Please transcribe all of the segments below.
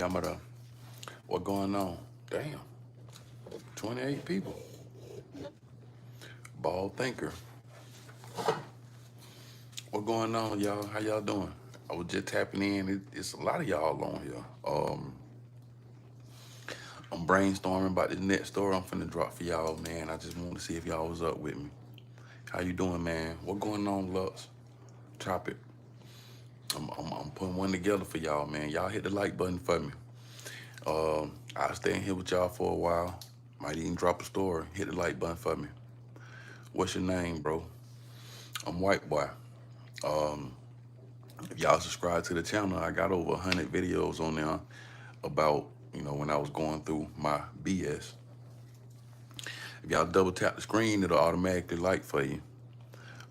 Yamada. What going on? Damn, 28 people. Ball thinker. What going on, y'all? How y'all doing? I was just tapping in. It's a lot of y'all on here. I'm brainstorming about this next story I'm finna drop for y'all, man. I just wanted to see if y'all was up with me. How you doing, man? What going on, Lux? Chop it. I'm putting one together for y'all, man. Y'all hit the like button for me. I'll stay in here with y'all for a while. Might even drop a story. Hit the like button for me. What's your name, bro? I'm White Boy. Um, if y'all subscribe to the channel, I got over 100 videos on there about, when I was going through my BS. If y'all double tap the screen, it'll automatically like for you.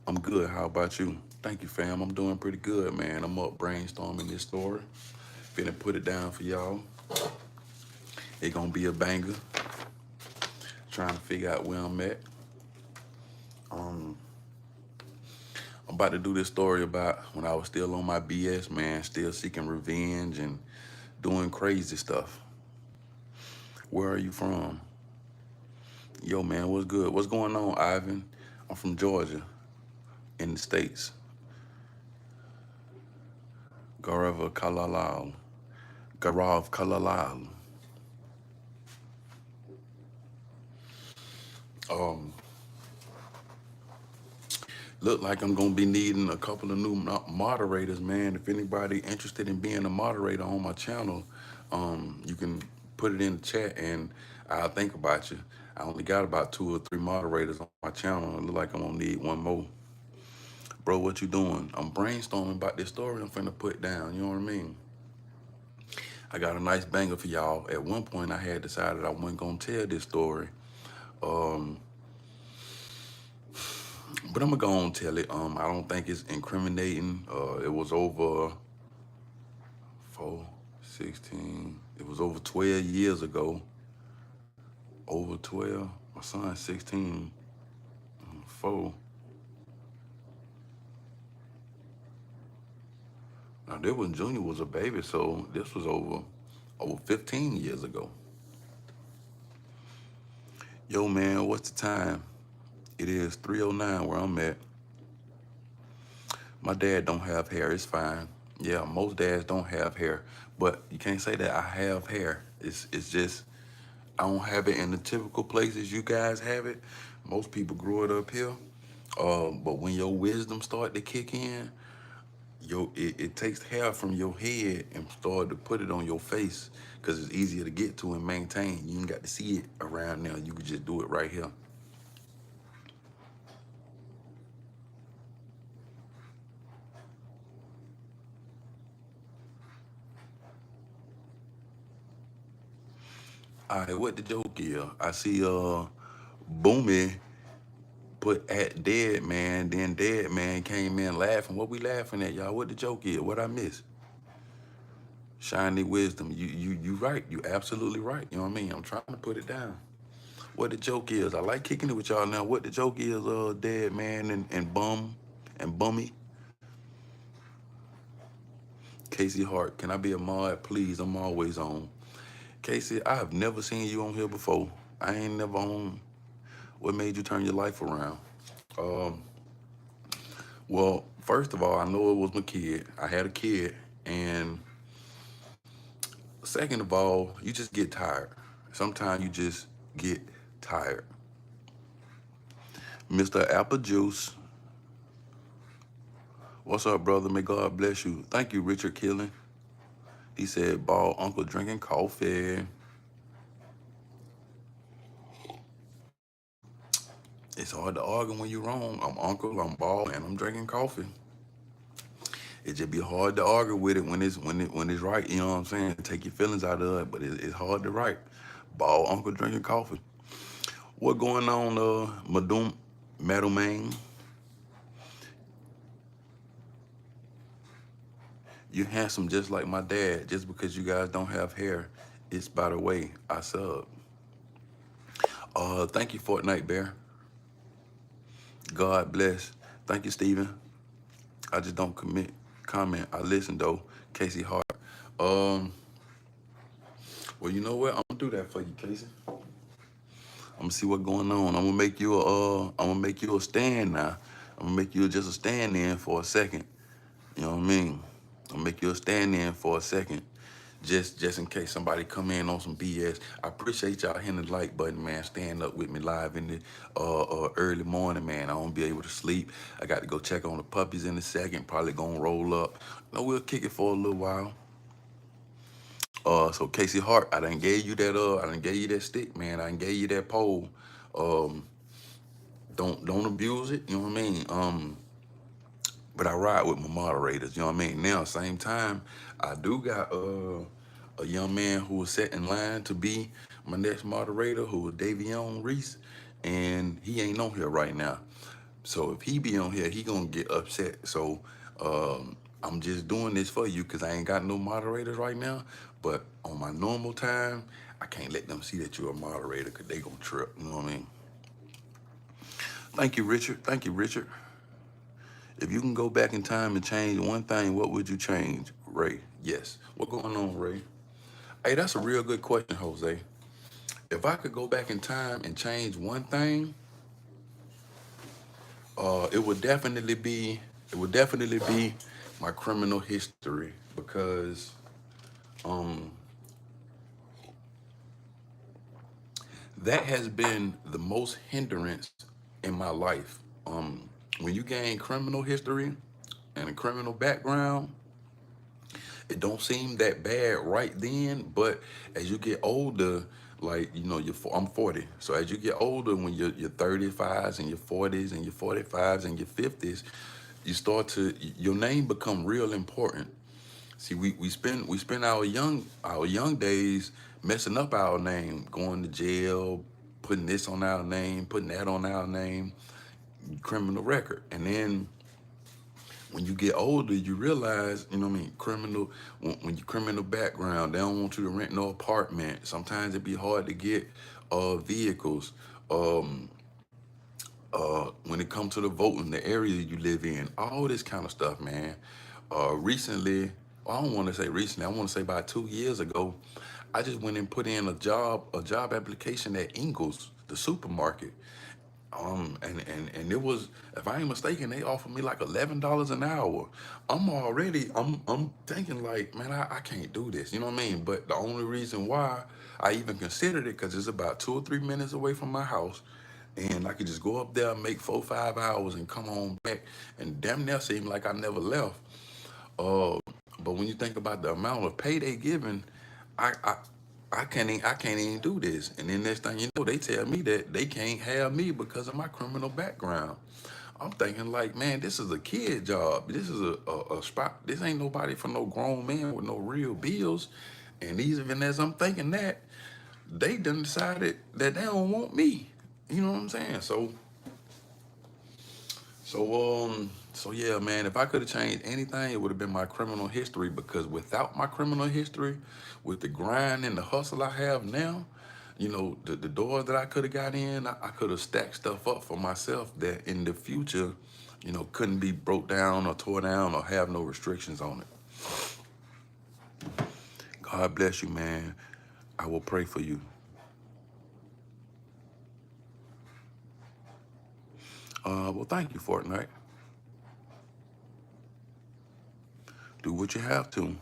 I'm good. How about you? Thank you, fam. I'm doing pretty good, man. I'm up brainstorming this story. Finna put it down for y'all. It gonna be a banger. Trying to figure out where I'm at. Um, I'm about to do this story about when I was still on my BS, man, still seeking revenge and doing crazy stuff. Where are you from? Yo, man, what's good? What's going on, Ivan? I'm from Georgia, in the States. Gaurav Kalalal. Gaurav Kalalal. Um, Look like I'm gonna be needing a couple of new moderators, man. If anybody interested in being a moderator on my channel, you can put it in the chat and I'll think about you. I only got about 2 or 3 moderators on my channel. It look like I'm gonna need one more. Bro, what you doing? I'm brainstorming about this story I'm finna put down, you know what I mean? I got a nice banger for y'all. At one point I had decided I wasn't gonna tell this story. Um, but I'm gonna go on and tell it. I don't think it's incriminating. It was over 4, 16. It was over 12 years ago. Over 12. My son's 16. 4. Now, this when Junior was a baby, so this was over 15 years ago. Yo, man, what's the time? It is 3:09 where I'm at. My dad don't have hair. It's fine. Yeah, most dads don't have hair, but you can't say that I have hair. It's just I don't have it in the typical places you guys have it. Most people grow it up here. But when your wisdom start to kick in, it takes hair from your head and start to put it on your face because it's easier to get to and maintain. You ain't got to see it around now. You can just do it right here. All right, what the joke is? I see Boomy put at dead man, then dead man came in laughing. What we laughing at, y'all? What the joke is? What I miss? Shiny wisdom. You right. You absolutely right. You know what I mean? I'm trying to put it down. What the joke is? I like kicking it with y'all now. What the joke is? Dead man and bummy. Casey Hart, can I be a mod, please? I'm always on. Casey, I have never seen you on here before. I ain't never on. What made you turn your life around? Um, well, first of all, I know it was my kid. I had a kid, and second of all, you just get tired. Sometimes you just get tired. Mr. Apple Juice, what's up, brother? May God bless you. Thank you, Richard Killing. He said, ball uncle drinking coffee. It's hard to argue when you're wrong. I'm uncle, I'm ball, and I'm drinking coffee. It just be hard to argue with it when it's right. You know what I'm saying? Take your feelings out of it, but it's hard to write. Ball uncle drinking coffee. What going on, Madam? You handsome just like my dad. Just because you guys don't have hair, it's by the way. I sub. Thank you, Fortnite Bear. God bless. Thank you, Steven. I just don't comment. I listen though. Casey Hart. Um, Well, you know what? I'm gonna do that for you, Casey. I'm gonna see what's going on. I'm gonna make you a stand now. I'm gonna make you just a stand in for a second. You know what I mean? I'll make you a stand in for a second. Just in case somebody come in on some BS. I appreciate y'all hitting the like button, man. Stand up with me live in the early morning, man. I won't be able to sleep. I got to go check on the puppies in a second. Probably gonna roll up. No, we'll kick it for a little while. So Casey Hart, I done gave you that stick, man. I done gave you that pole. Um, don't abuse it. You know what I mean? But I ride with my moderators. You know what I mean? Now, same time, I do got a young man who was set in line to be my next moderator, who is Davion Reese, and he ain't on here right now. So if he be on here, he gonna get upset. So I'm just doing this for you because I ain't got no moderators right now. But on my normal time, I can't let them see that you're a moderator because they gonna trip. You know what I mean? Thank you, Richard. Thank you, Richard. If you can go back in time and change one thing, what would you change, Ray? Yes. What's going on, Ray? Hey, that's a real good question, Jose. If I could go back in time and change one thing, it would definitely be my criminal history because that has been the most hindrance in my life. When you gain criminal history and a criminal background, it don't seem that bad right then, but as you get older, like I'm 40, so as you get older, when you're 35s and your 40s and your 45s and your 50s, you start to your name become real important. See, we spend our young days messing up our name, going to jail, putting this on our name, putting that on our name, criminal record, and then when you get older, you realize, you know what I mean, when you criminal background, they don't want you to rent no apartment. Sometimes it be hard to get vehicles. Um, when it comes to the voting, the area you live in, all this kind of stuff, man. Recently, well, I don't want to say recently, I want to say about 2 years ago, I just went and put in a job application at Ingles, the supermarket. And it was, if I ain't mistaken, they offered me like $11 an hour. I'm thinking like, man, I can't do this. You know what I mean? But the only reason why I even considered it, because it's about 2 or 3 minutes away from my house. And I could just go up there, make 4 or 5 hours and come on back. And damn near seemed like I never left. Uh, but when you think about the amount of pay they giving, I, I I can't even do this. And then next thing you know, they tell me that they can't have me because of my criminal background. I'm thinking like, man, this is a kid job. This is a spot. This ain't nobody for no grown man with no real bills. And even as I'm thinking that, they done decided that they don't want me. You know what I'm saying? So yeah, man, if I could have changed anything, it would have been my criminal history because without my criminal history, with the grind and the hustle I have now, the doors that I could have got in, I could have stacked stuff up for myself that in the future, couldn't be broke down or tore down or have no restrictions on it. God bless you, man. I will pray for you. Well, thank you, Fortnite. Do what you have to.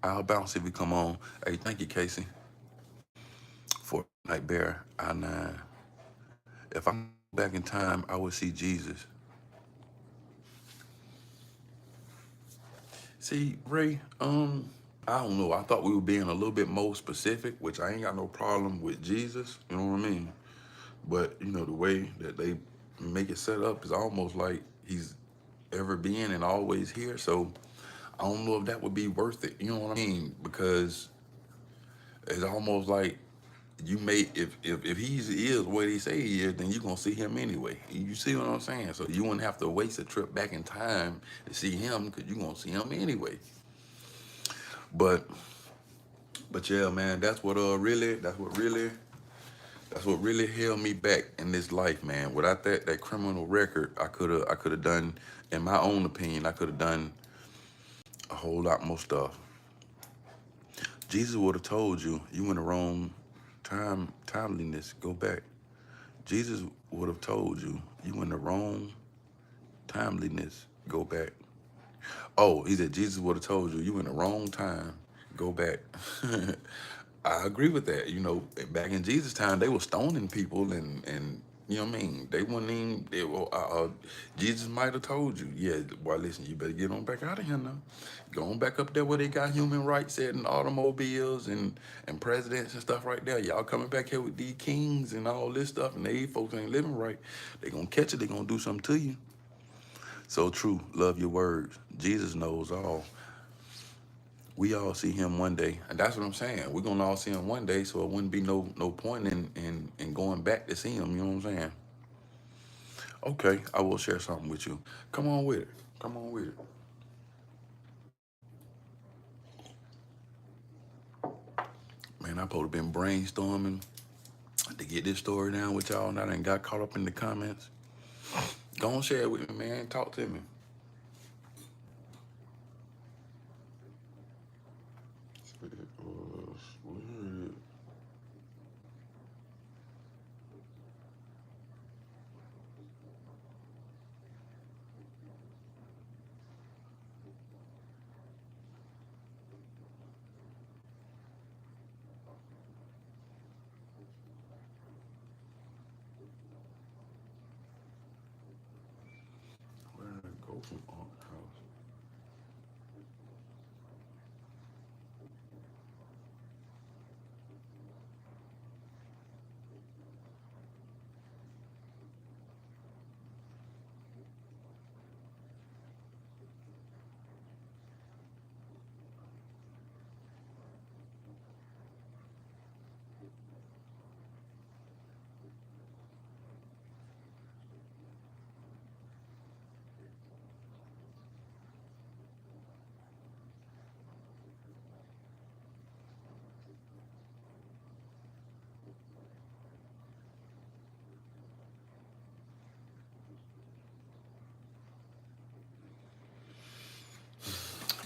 I'll bounce if you come on. Hey, thank you, Casey. Fortnite Bear, I9. If I'm back in time, I would see Jesus. See, Ray, I don't know. I thought we were being a little bit more specific, which I ain't got no problem with Jesus. You know what I mean? But, the way that they make it set up is almost like he's ever been and always here. So I don't know if that would be worth it. You know what I mean? Because it's almost like you may if he is what he say he is, then you're gonna see him anyway. You see what I'm saying? So you wouldn't have to waste a trip back in time to see him because you're gonna see him anyway. But yeah, man, that's what really held me back in this life, man. Without that criminal record, I could have done, in my own opinion, I could have done a whole lot more stuff. Jesus would have told you, you in the wrong timeliness, go back. Jesus would have told you, you in the wrong timeliness, go back. Oh, he said Jesus would have told you, you in the wrong time, go back. I agree with that. You know, back in Jesus' time, they were stoning people, and you know what I mean. They wouldn't even. Jesus might have told you, yeah, boy, listen, you better get on back out of here now. Go on back up there where they got human rights at and automobiles and presidents and stuff right there. Y'all coming back here with these kings and all this stuff, and they folks ain't living right. They gonna catch it. They gonna do something to you. So true. Love your words. Jesus knows all. We all see him one day, and that's what I'm saying. We're gonna all see him one day, so it wouldn't be no point in going back to see him. You know what I'm saying? Okay, I will share something with you. Come on with it. Come on with it. Man, I supposed to been brainstorming to get this story down with y'all, and I done got caught up in the comments. Go on, share it with me, man. Talk to me. Where did I go from Art House?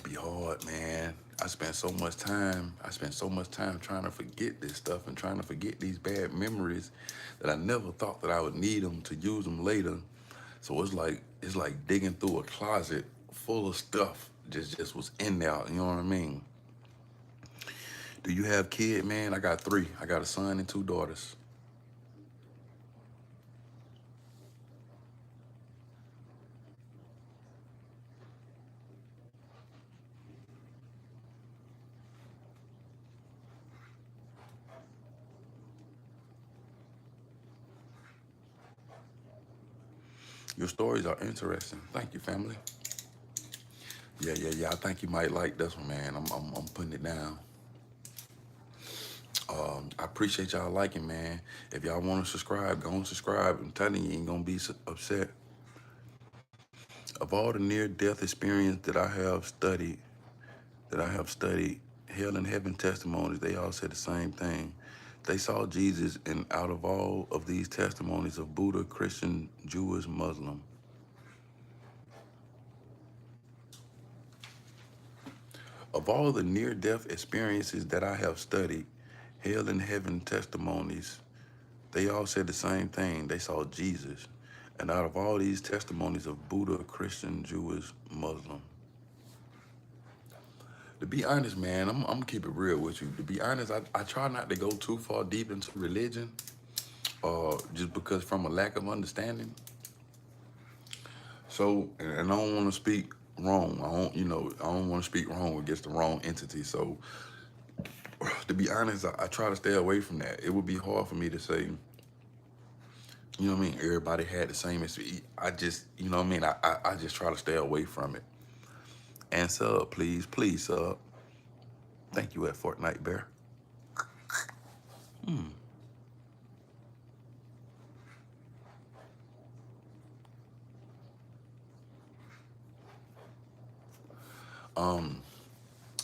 Be hard, man. I spent so much time. I spent so much time trying to forget this stuff and trying to forget these bad memories that I never thought that I would need them to use them later. So it's like digging through a closet full of stuff just was in there. You know what I mean? Do you have kid, man? I got three. I got a son and two daughters. Your stories are interesting. Thank you, family. Yeah, yeah, yeah. I think you might like this one, man. I'm putting it down. I appreciate y'all liking, man. If y'all want to subscribe, go and subscribe. I'm telling you, you ain't gonna be upset. Of all the near-death experience that I have studied, hell and heaven testimonies, they all said the same thing. They saw Jesus, and out of all of these testimonies of Buddha, Christian, Jewish, Muslim, of all the near-death experiences that I have studied, hell and heaven testimonies, they all said the same thing. They saw Jesus. And out of all these testimonies of Buddha, Christian, Jewish, Muslim, to be honest, man, I'm gonna keep it real with you. To be honest, I try not to go too far deep into religion, just because from a lack of understanding. So, and I don't want to speak wrong. I don't want to speak wrong against the wrong entity. So, to be honest, I try to stay away from that. It would be hard for me to say, you know what I mean? Everybody had the same experience. I just, you know what I mean? I just try to stay away from it. And sub, please, please sub. Thank you at Fortnite Bear.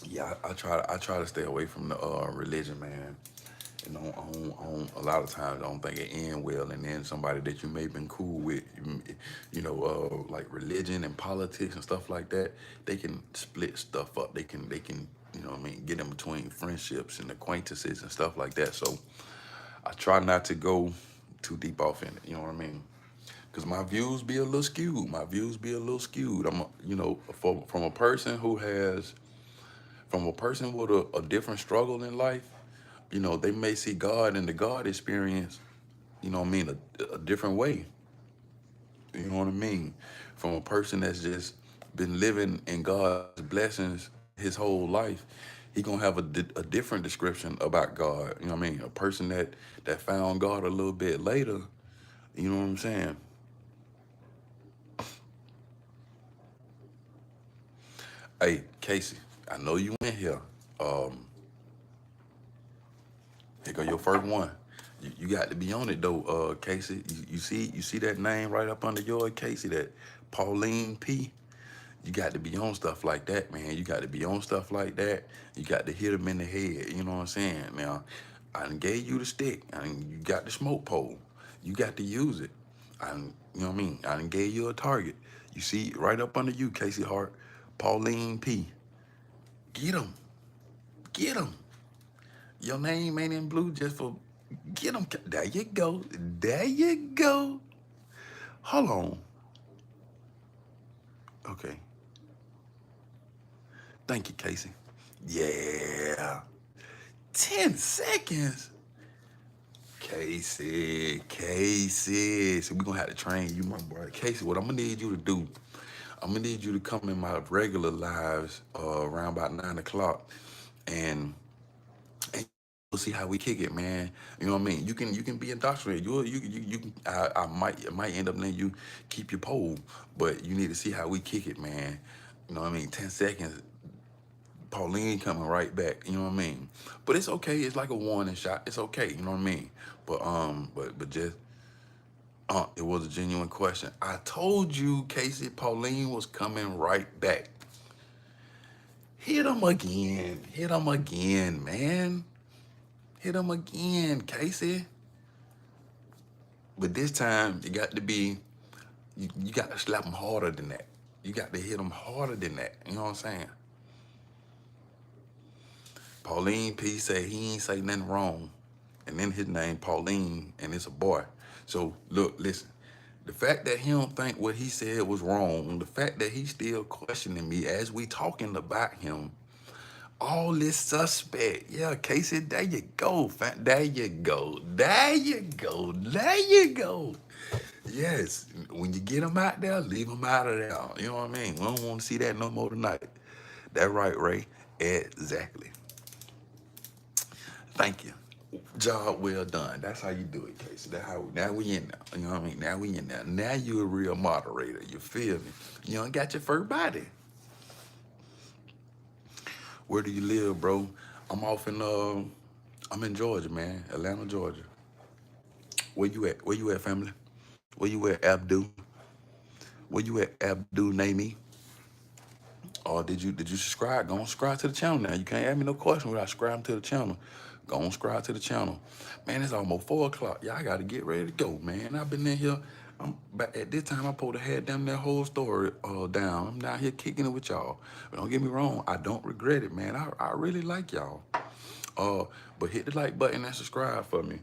Yeah, I try to stay away from the religion, man. You know, a lot of times I don't think it end well, and then somebody that you may have been cool with, like religion and politics and stuff like that, they can split stuff up. They can You know what I mean? Get in between friendships and acquaintances and stuff like that. So I try not to go too deep off in it. You know what I mean? Because my views be a little skewed. My views be a little skewed. You know, from a person who has, from a person with a different struggle in life, you know, they may see God and the God experience, you know what I mean, a different way. You know what I mean? From a person that's just been living in God's blessings his whole life, he gonna have a different description about God. You know what I mean? A person that found God a little bit later. You know what I'm saying? Hey, Casey, I know you in here. Um, Here go your first one. You got to be on it though, Casey. You see that name right up under yours, Casey, that Pauline P. You got to be on stuff like that, man. You got to be on stuff like that. You got to hit them in the head. You know what I'm saying? Now, I done gave you the stick. You got the smoke pole. You got to use it. You know what I mean? I done gave you a target. You see right up under you, Casey Hart, Pauline P. Get him. Get him. Your name ain't in blue just for get him. There you go. There you go. Hold on. Okay. Thank you, Casey. Yeah. 10 seconds. Casey. So we're gonna have to train you, my boy. Casey, what I'm gonna need you to do, I'm gonna need you to come in my regular lives around about 9 o'clock and we'll see how we kick it, man. You know what I mean? You can be indoctrinated. You can I might end up letting you keep your pole, but you need to see how we kick it, man. You know what I mean? 10 seconds, Pauline coming right back. You know what I mean? But it's okay. It's like a warning shot. It's okay. You know what I mean? But just it was a genuine question. I told you, Casey, Pauline was coming right back. Hit him again. Hit him again, man. Hit him again, Casey. But this time, you got to slap him harder than that. You got to hit him harder than that. You know what I'm saying? Pauline P said he ain't say nothing wrong. And then his name Pauline, and it's a boy. So look, listen. The fact that he don't think what he said was wrong, the fact that he's still questioning me as we talking about him, all this suspect. Yeah, Casey, there you go, fam. There you go. There you go. There you go. Yes, when you get them out there, leave them out of there. You know what I mean? We don't want to see that no more tonight. That right, Ray? Exactly. Thank you. Job well done. That's how you do it, Casey. That's how. Now we in there. You know what I mean? Now we in there. Now you a real moderator. You feel me? You don't got your first body. Where do you live, bro? I'm off in I'm in Georgia, man. Atlanta, Georgia. Where you at? Where you at, family? Where you at, Abdul? Where you at, Abdul Name? Or did you subscribe? Go on subscribe to the channel now. You can't ask me no question without subscribing to the channel. Go on subscribe to the channel. Man, it's almost 4 o'clock. Y'all gotta get ready to go, man. I've been in here. I'm back at this time I supposed to have damn that whole story down. I'm down here kicking it with y'all. But don't get me wrong, I don't regret it, man. I really like y'all. Uh, but hit the like button and subscribe for me.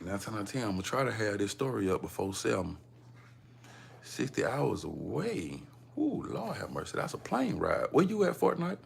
9 times out of 10, I'm gonna try to have this story up before 7. 60 hours away. Ooh, Lord have mercy. That's a plane ride. Where you at, Fortnite?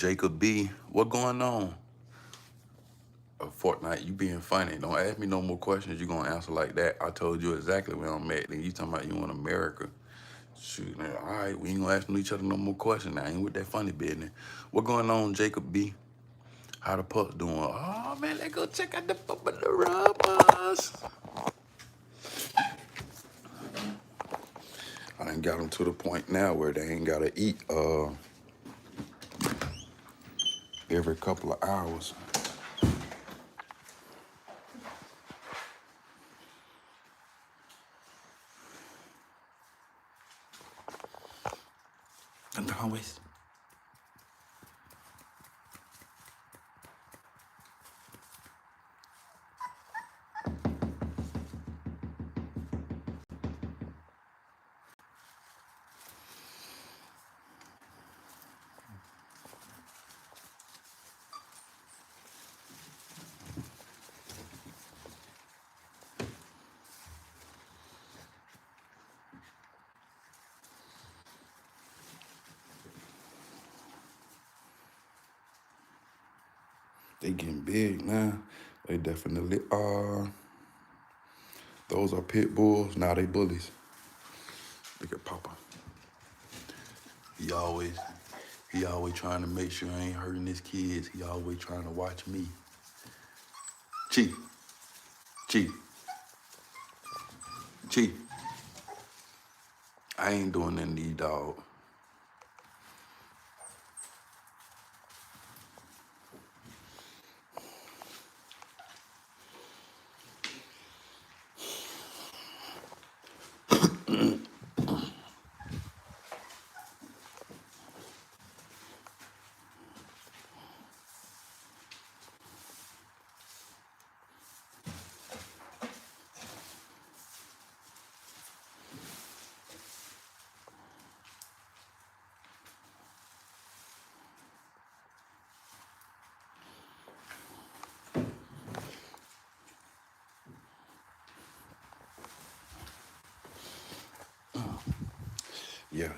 Jacob B, what going on? Fortnite, you being funny. Don't ask me no more questions. You gonna answer like that. I told you exactly where I'm at. Then you talking about you in America. Shoot, man. All right, we ain't gonna ask each other no more questions now. I ain't with that funny business. What going on, Jacob B? How the pups doing? Oh man, let's go check out the pup of the rubbers. I done got them to the point now where they ain't gotta eat every couple of hours. And always. They getting big now. They definitely are. Those are pit bulls. Now they bullies. Look at Papa. He always trying to make sure I ain't hurting his kids. He always trying to watch me. Chief. I ain't doing nothing to you, dog.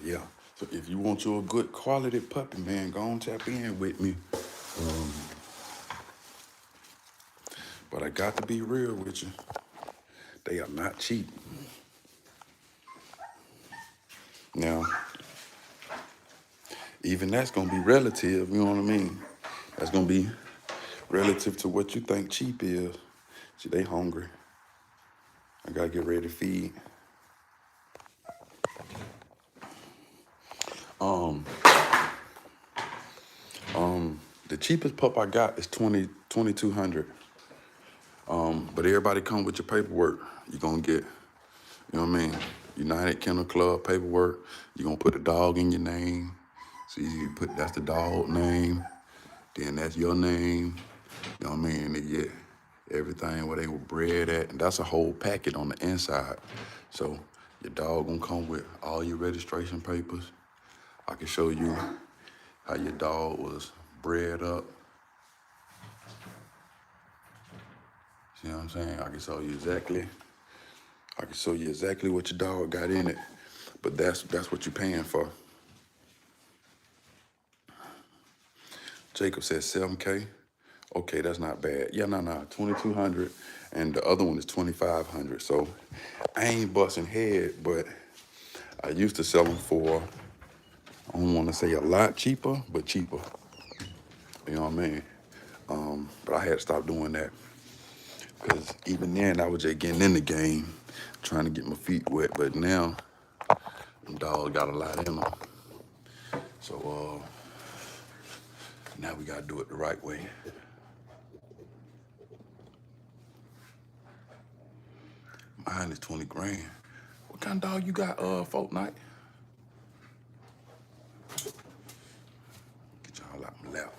Yeah. So if you want you a good quality puppy, man, go on tap in with me. But I got to be real with you. They are not cheap. Now, even that's gonna be relative, you know what I mean? That's gonna be relative to what you think cheap is. See, they hungry. I gotta get ready to feed. The cheapest pup I got is 2200. But everybody come with your paperwork. You're gonna get, you know what I mean? United Kennel Club paperwork. You're gonna put a dog in your name. So you put, that's the dog name. Then that's your name. You know what I mean? They get everything where they were bred at. And that's a whole packet on the inside. So your dog gonna come with all your registration papers. I can show you how your dog was bred up. See what I'm saying? I can show you exactly what your dog got in it. But that's what you're paying for. Jacob said 7K. Okay, that's not bad. Yeah, no, 2200, and the other one is 2500. So I ain't busting head, but I used to sell them for, I don't want to say a lot cheaper, but cheaper. You know what I mean? But I had to stop doing that because even then I was just getting in the game, trying to get my feet wet. But now, them dogs got a lot in them. So now we gotta do it the right way. Mine is 20 grand. What kind of dog you got, Fortnite? Get y'all out my lap.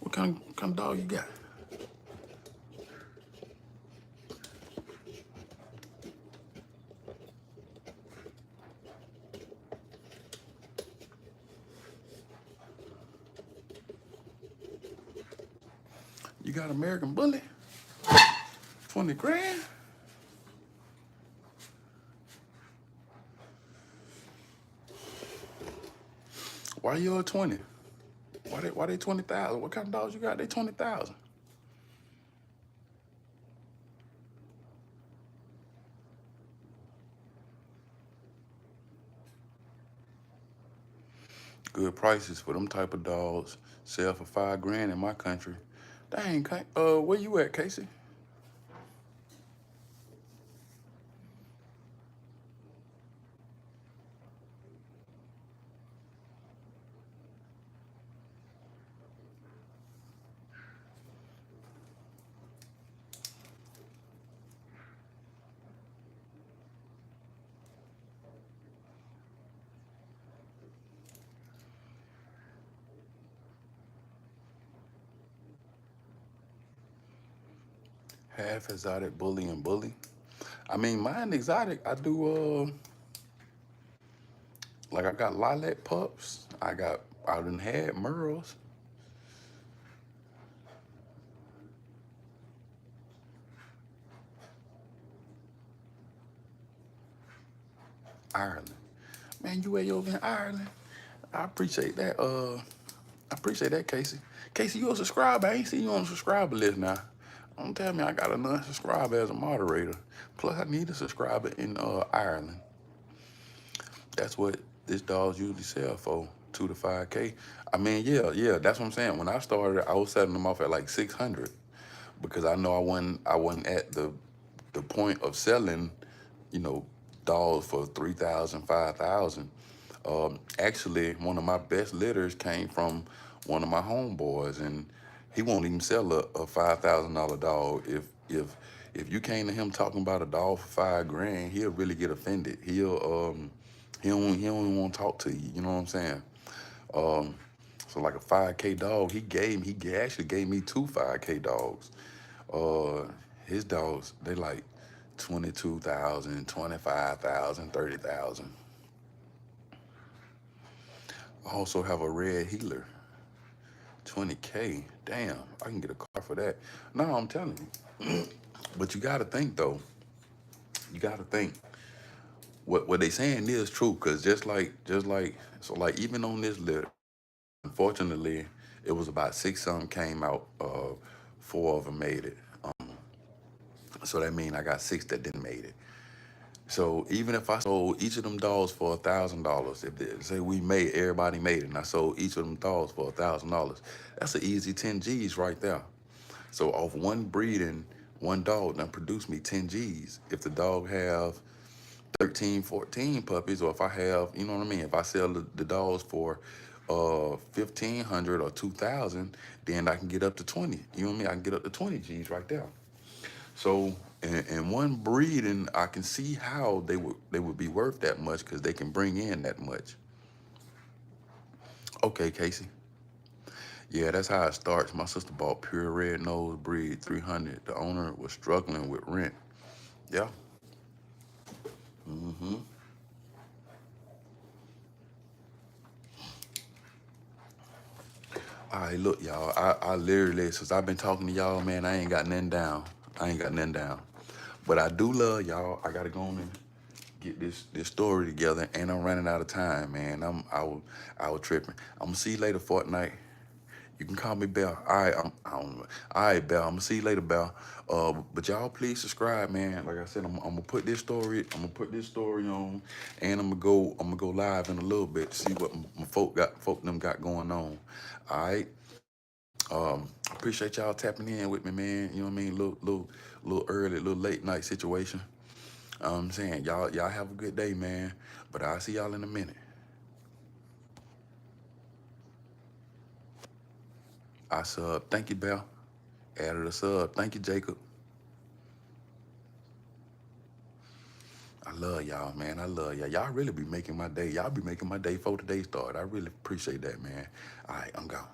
What kind of dog you got? You got American Bully? 20 grand? Why you a 20? Why they 20,000? What kind of dogs you got? They 20,000. Good prices for them type of dogs. Sell for 5 grand in my country. Dang, where you at, Casey? Half exotic bully and bully. I mean, mine exotic. I do like I got lilac pups. I done had Merles. Ireland. Man, you way over in Ireland. I appreciate that. I appreciate that, Casey. Casey, you a subscriber. I ain't see you on the subscriber list now. Don't tell me I got a non-subscriber as a moderator. Plus, I need a subscriber in Ireland. That's what this dogs usually sell for, 2 to 5K. I mean, yeah, that's what I'm saying. When I started, I was selling them off at like 600 because I know I wasn't at the point of selling, you know, dogs for 3,000, 5,000. Actually, one of my best litters came from one of my homeboys, and he won't even sell a $5,000 dog. If you came to him talking about a dog for 5 grand, he'll really get offended. He don't even want to talk to you. You know what I'm saying? Um, so like a 5K dog, he actually gave me 2 5K dogs. Uh, his dogs, they like 22,000, 25,000, 30,000. I also have a red healer, 20K. Damn, I can get a car for that. No, I'm telling you. But you gotta think though. You gotta think. What they saying is true, cause just like so like even on this litter, unfortunately, it was about six something came out. 4 of them made it. So that means I got six that didn't made it. So even if I sold each of them dogs for $1,000, if say everybody made it, and I sold each of them dogs for $1,000, that's an easy 10 G's right there. So off one breeding, one dog done produced me 10 G's. If the dog have 13, 14 puppies, or if I have, you know what I mean, if I sell the dogs for 1,500 or 2,000, then I can get up to 20. You know what I mean? I can get up to 20 G's right there. So in one breeding, I can see how they would be worth that much because they can bring in that much. Okay, Casey. Yeah, that's how it starts. My sister bought pure red nose breed 300. The owner was struggling with rent. Yeah. Mm-hmm. All right, look, y'all. I literally, since I've been talking to y'all, man, I ain't got nothing down. I ain't got nothing down. But I do love y'all. I gotta go on and get this story together, and I'm running out of time, man. I was tripping. I'm gonna see you later, Fortnite. You can call me Bell. All right, I don't know. All right, Bell. I'm gonna see you later, Bell. But y'all please subscribe, man. Like I said, I'm gonna put this story. I'm gonna put this story on, and I'm gonna go live in a little bit to see what my folk them got going on. All right. Appreciate y'all tapping in with me, man. You know what I mean? Little early, little late night situation. I'm saying y'all have a good day, man. But I'll see y'all in a minute. I sub. Thank you, Bell. Added a sub. Thank you, Jacob. I love y'all, man. I love y'all. Y'all really be making my day. Y'all be making my day before the day start. I really appreciate that, man. All right, I'm gone.